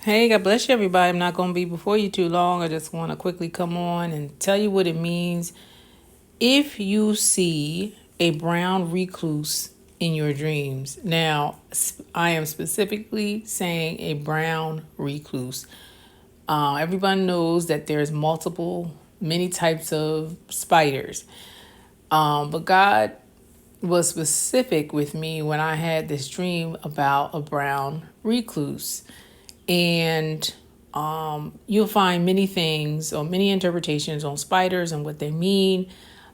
Hey, God bless you, everybody. I'm not going to be before you too long. I just want to quickly come on and tell you what it means if you see a brown recluse in your dreams. Now, I am specifically saying a brown recluse. Everyone knows that there's many types of spiders. But God was specific with me when I had this dream about a brown recluse. And you'll find many things or many interpretations on spiders and what they mean.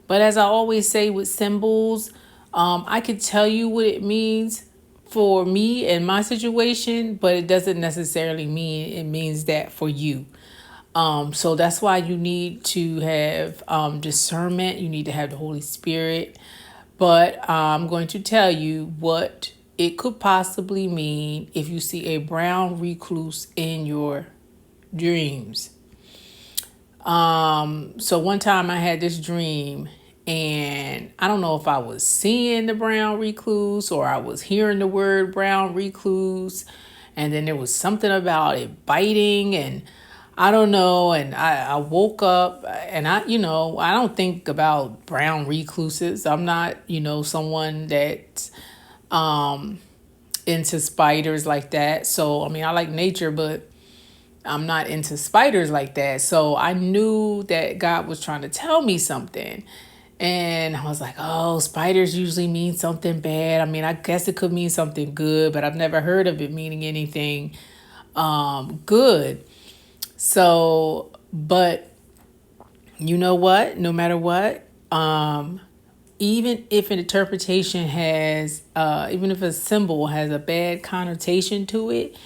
But as I always say with symbols, I could tell you what it means for me and my situation, but it doesn't necessarily mean it means that for you. So that's why you need to have discernment. You need to have the Holy Spirit. But I'm going to tell you what it could possibly mean if you see a brown recluse in your dreams. So one time I had this dream, and I don't know if I was seeing the brown recluse or I was hearing the word brown recluse, and then there was something about it biting, and I don't know. And I woke up, and I don't think about brown recluses. I'm not, someone that's into spiders like that. So, I mean, I like nature, but I'm not into spiders like that. So I knew that God was trying to tell me something. And I was like, oh, spiders usually mean something bad. I mean, I guess it could mean something good, but I've never heard of it meaning anything good. So, but you know what? No matter what, even if an interpretation has, even if a symbol has a bad connotation to it,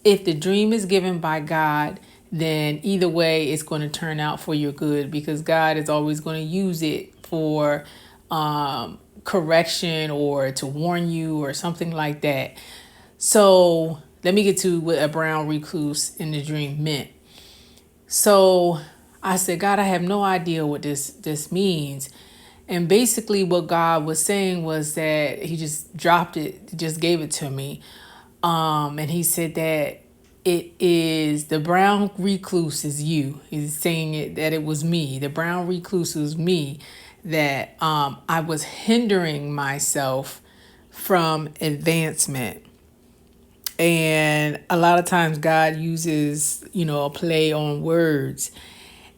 if the dream is given by God, then either way, it's going to turn out for your good, because God is always going to use it for correction or to warn you or something like that. So let me get to what a brown recluse in the dream meant. So I said, God, I have no idea what this means. And basically what God was saying was that he just dropped it, just gave it to me. And he said that it is the brown recluse is you. He's saying that it was me. The brown recluse was me, that I was hindering myself from advancement. And a lot of times God uses, a play on words.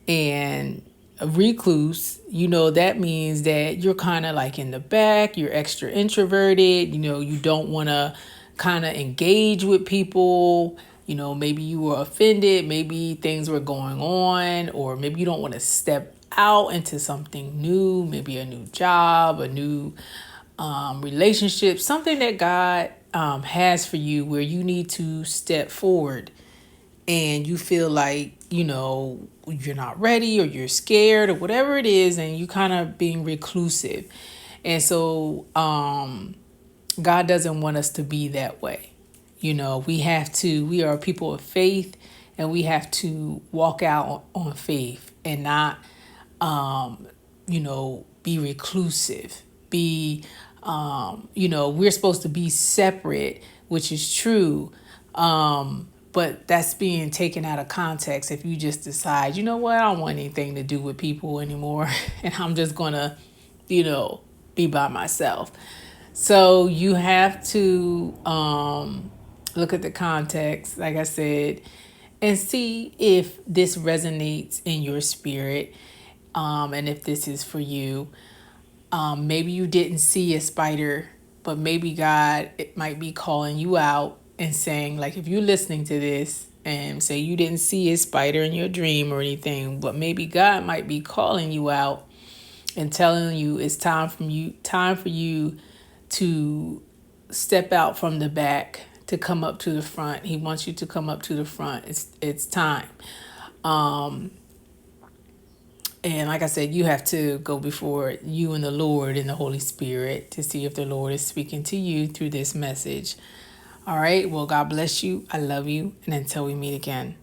And a recluse, that means that you're kind of like in the back, you're extra introverted, you don't want to kind of engage with people. Maybe you were offended, maybe things were going on, or maybe you don't want to step out into something new, maybe a new job, a new relationship, something that God has for you where you need to step forward, and you feel like, you're not ready or you're scared or whatever it is, and you kind of being reclusive. And so God doesn't want us to be that way. We are people of faith, and we have to walk out on faith and not, be reclusive, we're supposed to be separate, which is true. But that's being taken out of context if you just decide, you know what, I don't want anything to do with people anymore, and I'm just going to, be by myself. So you have to look at the context, like I said, and see if this resonates in your spirit, and if this is for you. Maybe you didn't see a spider, but maybe God, it might be calling you out and saying, like, if you're listening to this and say you didn't see a spider in your dream or anything, but maybe God might be calling you out and telling you it's time for you to step out from the back, to come up to the front. He wants you to come up to the front. It's time. And like I said, you have to go before you and the Lord and the Holy Spirit to see if the Lord is speaking to you through this message. All right. Well, God bless you. I love you. And until we meet again.